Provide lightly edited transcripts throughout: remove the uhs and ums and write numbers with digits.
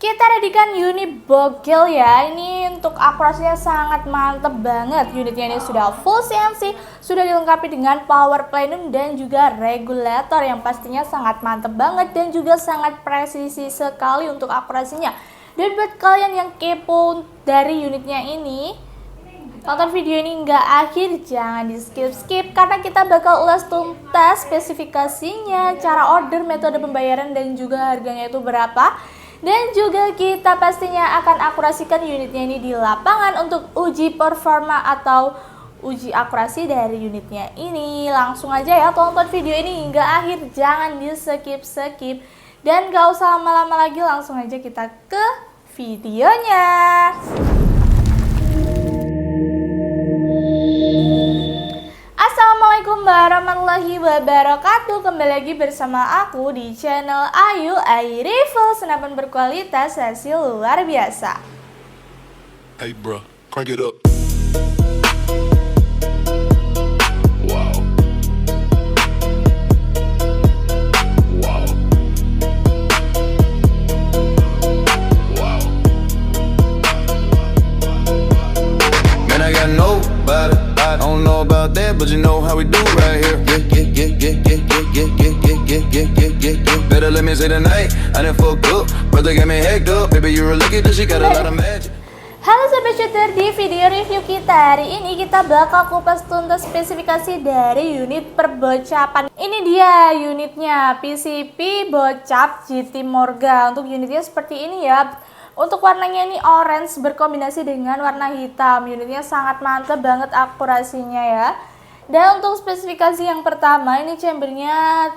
Kita readykan unit bogel ya. Ini untuk akurasinya sangat mantep banget. Unitnya ini sudah full CNC, sudah dilengkapi dengan power plenum dan juga regulator yang pastinya sangat mantep banget dan juga sangat presisi sekali untuk akurasinya. Dan buat kalian yang kepo dari unitnya ini, tonton video ini nggak akhir, jangan di skip karena kita bakal ulas tuntas spesifikasinya, cara order, metode pembayaran dan juga harganya itu berapa. Dan juga kita pastinya akan akurasikan unitnya ini di lapangan untuk uji performa atau uji akurasi dari unitnya ini. Langsung aja ya, tonton video ini hingga akhir, jangan di skip. Dan gak usah lama-lama lagi, langsung aja kita ke videonya. Assalamualaikum warahmatullahi wabarakatuh. Kembali lagi bersama aku di channel Ayu Review, senapan berkualitas hasil luar biasa. Hey bro, crank it up. Man, I got nobody. I don't know about that, but you know how we do right here. Better let me say tonight. I done fucked up, brother got me hacked up. Baby, you're lucky that she got a lot of magic. Halo sobat shooter, di video review kita hari ini kita bakal kupas tuntas spesifikasi dari unit perbocapan. Ini dia unitnya, PCP Bocap GT Morga. Untuk unitnya seperti ini ya. Untuk warnanya ini orange berkombinasi dengan warna hitam. Unitnya sangat mantap banget akurasinya ya. Dan untuk spesifikasi yang pertama, ini chambernya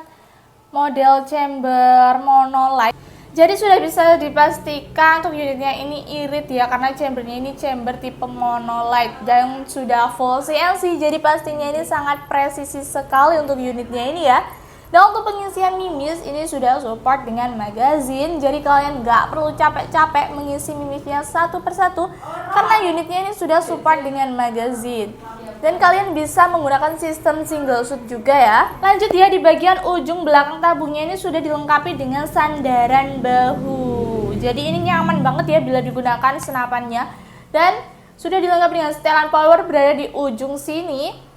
model chamber monolight. Jadi sudah bisa dipastikan untuk unitnya ini irit ya, karena chambernya ini chamber tipe monolight dan sudah full CNC. Jadi pastinya ini sangat presisi sekali untuk unitnya ini ya. Dan untuk pengisian mimis ini sudah support dengan magazine. Jadi kalian nggak perlu capek-capek mengisi mimisnya satu persatu karena unitnya ini sudah support dengan magazine. Dan kalian bisa menggunakan sistem single shoot juga ya. Lanjut ya, di bagian ujung belakang tabungnya ini sudah dilengkapi dengan sandaran bahu. Jadi ini nyaman banget ya bila digunakan senapannya. Dan sudah dilengkapi dengan setelan power berada di ujung sini.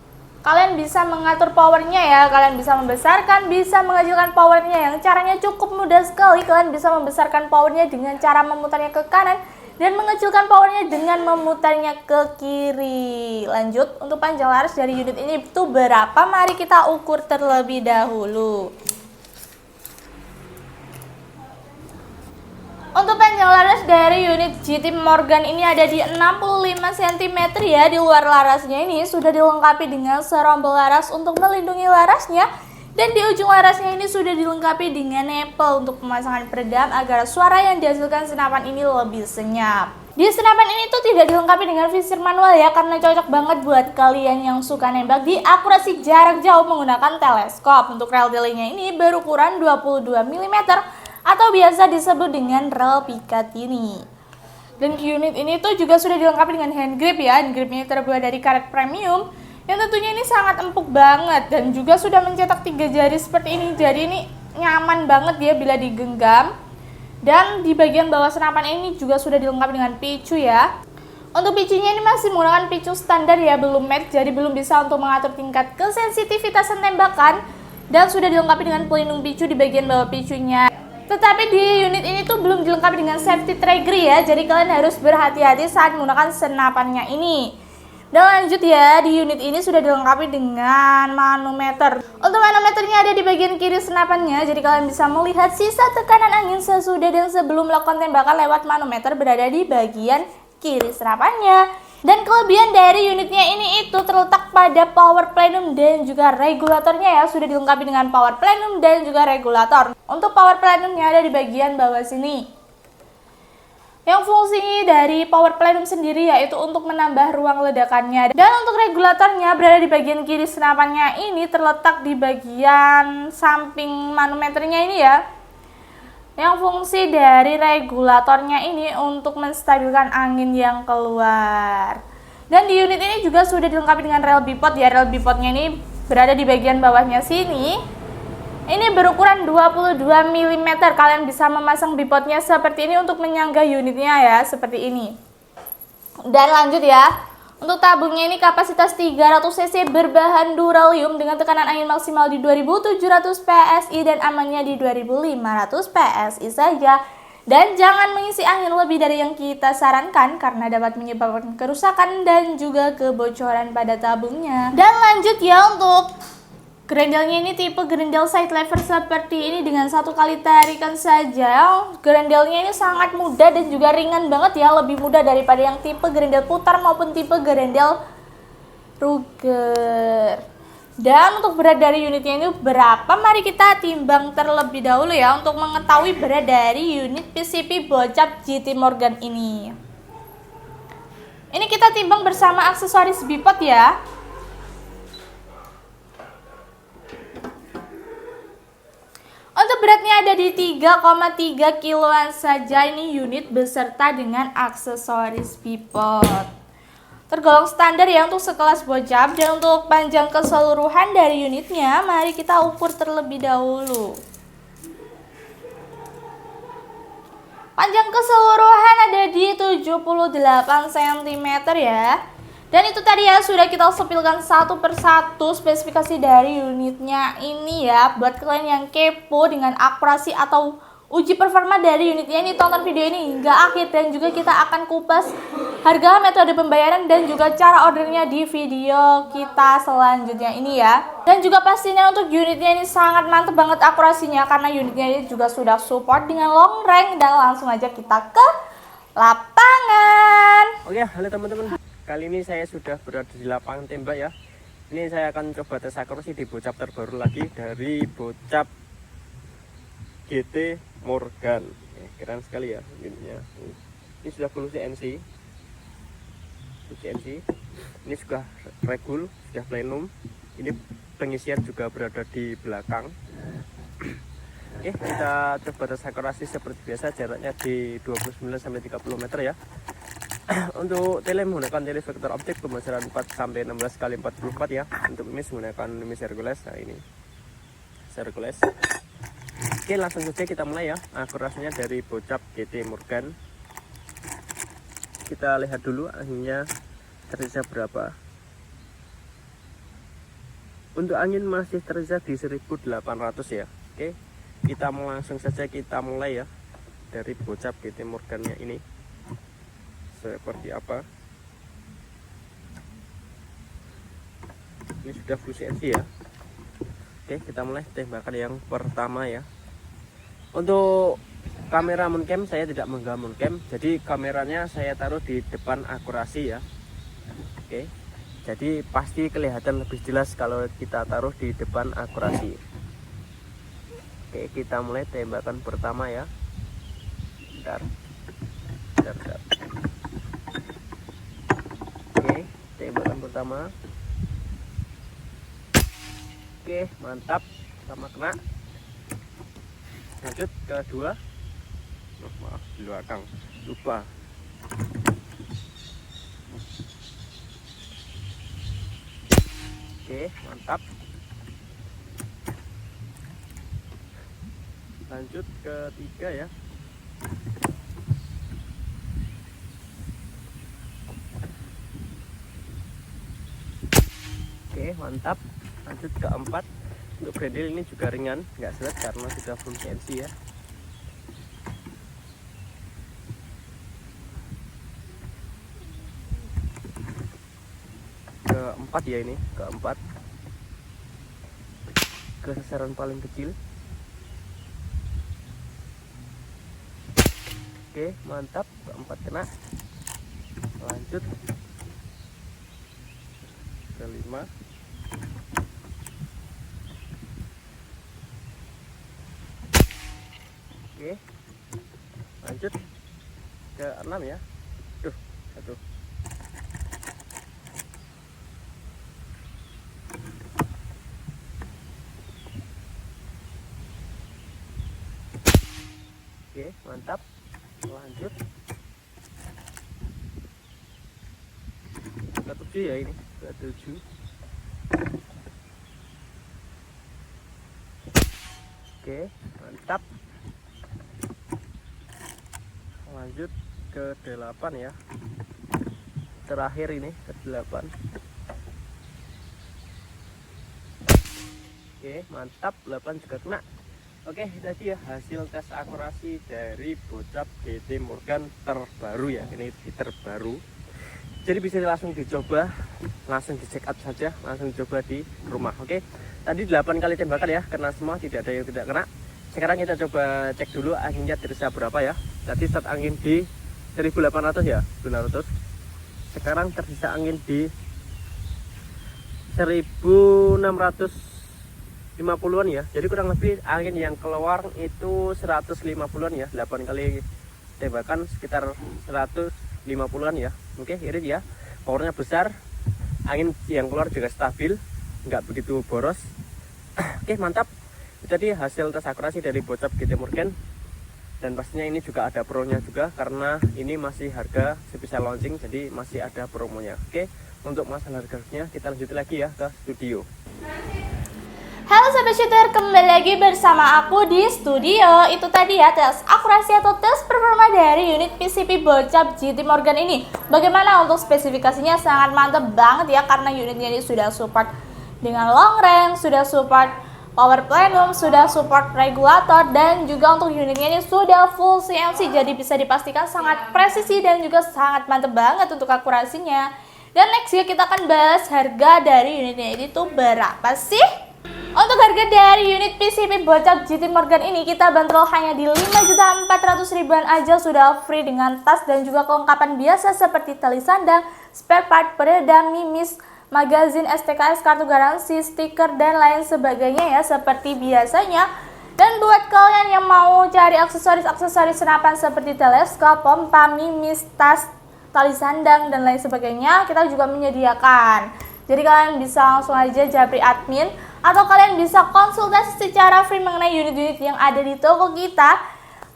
Kalian bisa mengatur powernya ya, kalian bisa membesarkan, bisa mengecilkan powernya yang caranya cukup mudah sekali. Kalian bisa membesarkan powernya dengan cara memutarnya ke kanan dan mengecilkan powernya dengan memutarnya ke kiri. Lanjut, untuk panjang laras dari unit ini itu berapa? Mari kita ukur terlebih dahulu. Untuk panjang laras dari unit GT Morgan ini ada di 65 cm ya. Di luar larasnya ini sudah dilengkapi dengan serombel laras untuk melindungi larasnya. Dan di ujung larasnya ini sudah dilengkapi dengan nipple untuk pemasangan peredam agar suara yang dihasilkan senapan ini lebih senyap. Di senapan ini tuh tidak dilengkapi dengan visir manual ya, karena cocok banget buat kalian yang suka nembak di akurasi jarak jauh menggunakan teleskop. Untuk rel delay-nya ini berukuran 22 mm atau biasa disebut dengan rel pikat ini. Dan unit ini tuh juga sudah dilengkapi dengan hand grip ya. Hand gripnya terbuat dari karet premium yang tentunya ini sangat empuk banget dan juga sudah mencetak 3 jari seperti ini. Jadi ini nyaman banget ya bila digenggam. Dan di bagian bawah senapan ini juga sudah dilengkapi dengan picu ya. Untuk picunya ini masih menggunakan picu standar ya, belum matte, jadi belum bisa untuk mengatur tingkat kesensitivitasan tembakan. Dan sudah dilengkapi dengan pelindung picu di bagian bawah picunya. Tetapi di unit ini tuh belum dilengkapi dengan safety trigger ya, jadi kalian harus berhati-hati saat menggunakan senapannya ini. Dan lanjut ya, di unit ini sudah dilengkapi dengan manometer. Untuk manometernya ada di bagian kiri senapannya, jadi kalian bisa melihat sisa tekanan angin sesudah dan sebelum melakukan tembakan lewat manometer berada di bagian kiri senapannya. Dan kelebihan dari unitnya ini itu terletak pada power plenum dan juga regulatornya ya. Sudah dilengkapi dengan power plenum dan juga regulator. Untuk power plenumnya ada di bagian bawah sini. Yang fungsi dari power plenum sendiri yaitu untuk menambah ruang ledakannya. Dan untuk regulatornya berada di bagian kiri senapannya ini, terletak di bagian samping manometernya ini ya. Yang fungsi dari regulatornya ini untuk menstabilkan angin yang keluar. Dan di unit ini juga sudah dilengkapi dengan rel bipod ya. Rel bipodnya ini berada di bagian bawahnya sini. Ini berukuran 22 mm. Kalian bisa memasang bipodnya seperti ini untuk menyangga unitnya ya, seperti ini. Dan lanjut ya. Untuk tabungnya ini kapasitas 300 cc berbahan duralium dengan tekanan angin maksimal di 2700 PSI dan amannya di 2500 PSI saja. Dan jangan mengisi angin lebih dari yang kita sarankan karena dapat menyebabkan kerusakan dan juga kebocoran pada tabungnya. Dan lanjut ya, untuk grendelnya ini tipe grendel side lever seperti ini dengan 1 kali tarikan saja. Grendelnya ini sangat mudah dan juga ringan banget ya, lebih mudah daripada yang tipe grendel putar maupun tipe grendel Ruger. Dan untuk berat dari unitnya ini berapa? Mari kita timbang terlebih dahulu ya untuk mengetahui berat dari unit PCP Bocap GT Morgan ini. Ini kita timbang bersama aksesoris bipod ya. Untuk beratnya ada di 3,3 kiloan saja ini unit beserta dengan aksesoris bipod. Tergolong standar ya untuk sekelas Bocap. Dan untuk panjang keseluruhan dari unitnya, mari kita ukur terlebih dahulu. Panjang keseluruhan ada di 78 cm ya. Dan itu tadi ya, sudah kita sepilkan satu persatu spesifikasi dari unitnya ini ya. Buat kalian yang kepo dengan akurasi atau uji performa dari unitnya ini, tonton video ini hingga akhir. Dan juga kita akan kupas harga, metode pembayaran, dan juga cara ordernya di video kita selanjutnya ini ya. Dan juga pastinya untuk unitnya ini sangat mantep banget akurasinya karena unitnya ini juga sudah support dengan long range. Dan langsung aja kita ke lapangan. Oke, halo teman-teman. Kali ini saya sudah berada di lapangan tembak ya. Ini saya akan coba tes akurasi di Bocap terbaru lagi dari Bocap GT Morgan. Keren sekali ya unitnya. Ini sudah full CNC. Ini sudah regul, sudah plenum. Ini pengisian juga berada di belakang. Oke, kita coba tes akurasi seperti biasa, jaraknya di 29 sampai 30 meter ya. Untuk tele menggunakan tele vektor optik pembesaran 4 sampai 16 kali 44 ya. Untuk mimis menggunakan mimis Hercules. Nah, ini Hercules. Oke, langsung saja kita mulai ya akurasinya dari Bocap GT Morgan. Kita lihat dulu anginnya tersisa berapa. Untuk angin masih tersisa di 1800 ya. Oke, kita langsung saja kita mulai ya dari Bocap GT Morgannya ini seperti apa. Ini sudah full CNC ya. Oke, kita mulai tembakan yang pertama ya. Untuk kamera mooncam saya tidak menggam mooncam, jadi kameranya saya taruh di depan akurasi ya. Oke, jadi pasti kelihatan lebih jelas kalau kita taruh di depan akurasi. Oke, kita mulai tembakan pertama ya. Bentar. Oke, tembakan pertama. Oke, mantap, sama kena. Lanjut ke kedua. Oh, maaf, di belakang lupa. Oke, mantap. Lanjut ke ketiga ya. Oke, mantap. Lanjut ke keempat. Untuk grendel ini juga ringan, nggak seret karena sudah full CNC ya. Keempat ya, ini keempat, ke sasaran paling kecil. Oke, mantap, keempat kena. Lanjut kelima. Oke, lanjut ke 6 ya. Tuh, satu. Oke, mantap. Lanjut ke 7 ya, ini ke 7. Oke, mantap. Lanjut ke 8 ya. Terakhir ini ke 8. Oke, mantap. 8 juga kena. Oke, tadi ya hasil tes akurasi dari bocap GT Morgan terbaru ya. Ini terbaru. Jadi bisa langsung dicoba, langsung di check up saja, langsung coba di rumah. Oke. Tadi 8 kali tembakan ya, kena semua, tidak ada yang tidak kena. Sekarang kita coba cek dulu anginnya terasa berapa ya. Tadi start angin di 1800 ya, 900. Sekarang tersisa angin di 1650-an ya. Jadi kurang lebih angin yang keluar itu 150-an ya. 8 kali tembakan sekitar 150-an ya. Oke, irit ya. Powernya besar. Angin yang keluar juga stabil, nggak begitu boros. Oke, mantap. Itu tadi hasil tes akurasi dari bocap GT Morgan. Dan pastinya ini juga ada pronya juga, karena ini masih harga spesial launching, jadi masih ada promonya. Oke, untuk masalah harganya kita lanjut lagi ya ke studio. Halo Sobat Shooter, kembali lagi bersama aku di studio. Itu tadi ya tes akurasi atau tes performa dari unit PCP bocap GT Morgan ini. Bagaimana untuk spesifikasinya? Sangat mantap banget ya, karena unitnya ini sudah support dengan long range, sudah support power plenum, sudah support regulator, dan juga untuk unitnya ini sudah full CNC. Jadi bisa dipastikan sangat presisi dan juga sangat mantap banget untuk akurasinya. Dan next ya kita akan bahas harga dari unitnya ini tuh berapa sih? Untuk harga dari unit PCP bocap GT Morgan ini kita bandrol hanya di 5.400.000-an aja, sudah free dengan tas dan juga kelengkapan biasa seperti tali sandang, spare part, peredam, mimis, magazin, STKS, kartu garansi, stiker, dan lain sebagainya ya seperti biasanya. Dan buat kalian yang mau cari aksesoris-aksesoris senapan seperti teleskop, pompa, mimis, tas, tali sandang, dan lain sebagainya, kita juga menyediakan. Jadi kalian bisa langsung aja japri admin, atau kalian bisa konsultasi secara free mengenai unit-unit yang ada di toko kita.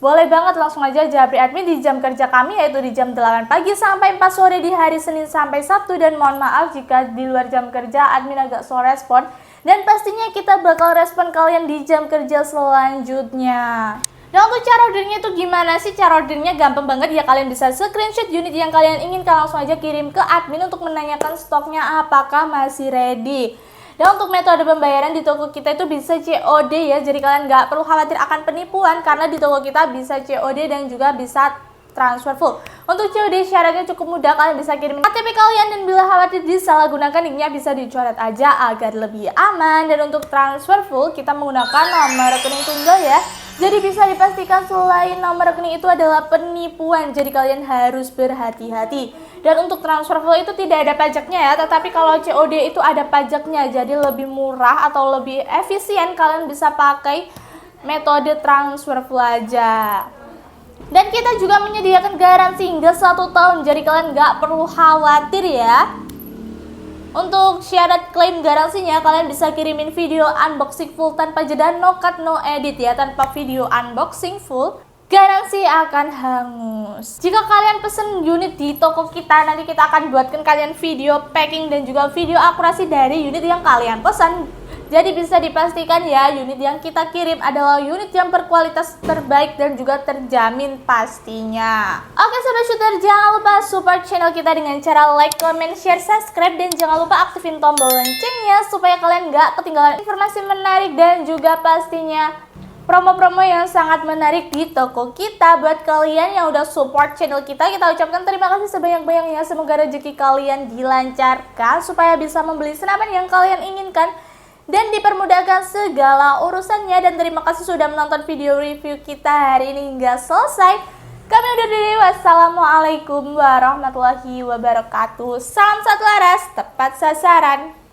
Boleh banget langsung aja japri admin di jam kerja kami, yaitu di jam 8 pagi sampai 4 sore di hari Senin sampai Sabtu. Dan mohon maaf jika di luar jam kerja admin agak slow respon, dan pastinya kita bakal respon kalian di jam kerja selanjutnya. Nah, untuk cara ordernya itu gimana sih? Cara ordernya gampang banget ya, kalian bisa screenshot unit yang kalian inginkan, langsung aja kirim ke admin untuk menanyakan stoknya apakah masih ready. Dan untuk metode pembayaran di toko kita itu bisa COD ya, jadi kalian nggak perlu khawatir akan penipuan, karena di toko kita bisa COD dan juga bisa transfer full. Untuk COD syaratnya cukup mudah, kalian bisa kirim KTP kalian, dan bila khawatir disalahgunakan linknya bisa dicoret aja agar lebih aman. Dan untuk transfer full kita menggunakan nomor rekening tunggal ya, jadi bisa dipastikan selain nomor rekening itu adalah penipuan, jadi kalian harus berhati-hati. Dan untuk transfer full itu tidak ada pajaknya ya, tetapi kalau COD itu ada pajaknya, jadi lebih murah atau lebih efisien kalian bisa pakai metode transfer full aja. Dan kita juga menyediakan garansi hingga 1 tahun, jadi kalian nggak perlu khawatir ya. Untuk syarat klaim garansinya, kalian bisa kirimin video unboxing full tanpa jeda, no cut no edit ya. Tanpa video unboxing full, garansi akan hangus. Jika kalian pesen unit di toko kita, nanti kita akan buatkan kalian video packing dan juga video akurasi dari unit yang kalian pesan. Jadi bisa dipastikan ya, unit yang kita kirim adalah unit yang berkualitas terbaik dan juga terjamin pastinya. Oke Sobat Shooter, jangan lupa support channel kita dengan cara like, comment, share, subscribe, dan jangan lupa aktifin tombol loncengnya supaya kalian nggak ketinggalan informasi menarik dan juga pastinya promo-promo yang sangat menarik di toko kita. Buat kalian yang udah support channel kita ucapkan terima kasih sebanyak-banyaknya. Semoga rezeki kalian dilancarkan supaya bisa membeli senapan yang kalian inginkan dan dipermudahkan segala urusannya. Dan terima kasih sudah menonton video review kita hari ini hingga selesai. Kami undur diri, wassalamualaikum warahmatullahi wabarakatuh. Salam satu laras, tepat sasaran.